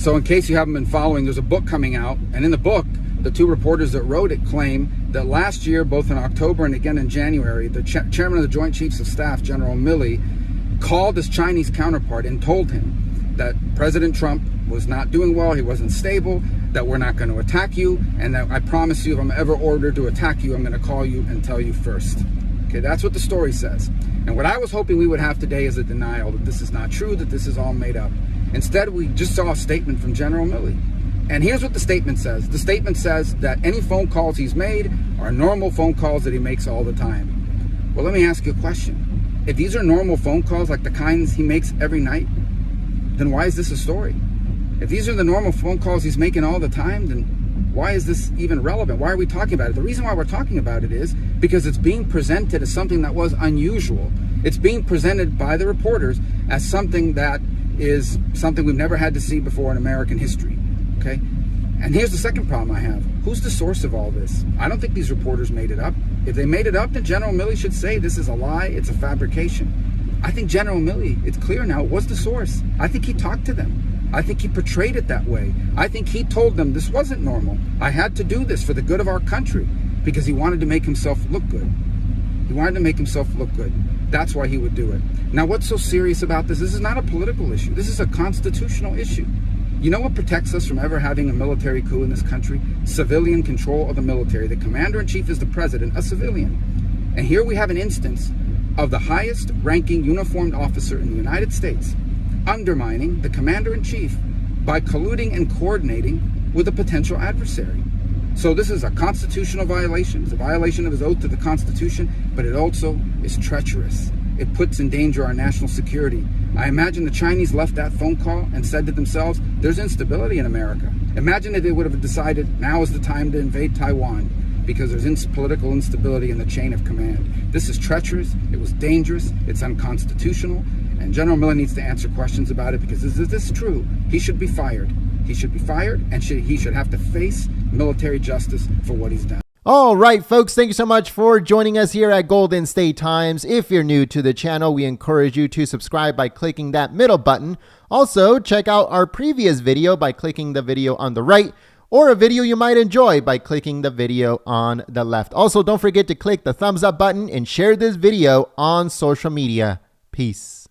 So in case you haven't been following, there's a book coming out, and in the book, the two reporters that wrote it claim that last year, both in October and again in January, the chairman of the Joint Chiefs of Staff, General Milley, called his Chinese counterpart and told him that President Trump was not doing well, he wasn't stable, that we're not going to attack you, and that I promise you if I'm ever ordered to attack you, I'm going to call you and tell you first. Okay, that's what the story says. And what I was hoping we would have today is a denial that this is not true, that this is all made up. Instead, we just saw a statement from General Milley. And here's what the statement says. The statement says that any phone calls he's made are normal phone calls that he makes all the time. Well, let me ask you a question. If these are normal phone calls like the kinds he makes every night, then why is this a story? If these are the normal phone calls he's making all the time, then why is this even relevant? Why are we talking about it? The reason why we're talking about it is because it's being presented as something that was unusual. It's being presented by the reporters as something that is something we've never had to see before in American history. Okay? And here's the second problem I have. Who's the source of all this? I don't think these reporters made it up. If they made it up, then General Milley should say this is a lie, it's a fabrication. I think General Milley, it's clear now, was the source. I think he talked to them. I think he portrayed it that way. I think he told them this wasn't normal. I had to do this for the good of our country because he wanted to make himself look good. He wanted to make himself look good. That's why he would do it. Now, what's so serious about this? This is not a political issue. This is a constitutional issue. You know what protects us from ever having a military coup in this country? Civilian control of the military. The commander-in-chief is the president, a civilian. And here we have an instance of the highest ranking uniformed officer in the United States undermining the commander-in-chief by colluding and coordinating with a potential adversary. So this is a constitutional violation. It's a violation of his oath to the Constitution, but it also is treacherous. It puts in danger our national security. I imagine the Chinese left that phone call and said to themselves, there's instability in America. Imagine if they would have decided now is the time to invade Taiwan because there's political instability in the chain of command. This is treacherous, it was dangerous, it's unconstitutional, and General Milley needs to answer questions about it because if this is true, he should be fired. He should be fired and he should have to face military justice for what he's done. All right, folks, thank you so much for joining us here at Golden State Times. If you're new to the channel, we encourage you to subscribe by clicking that middle button. Also, check out our previous video by clicking the video on the right, or a video you might enjoy by clicking the video on the left. Also, don't forget to click the thumbs up button and share this video on social media. Peace.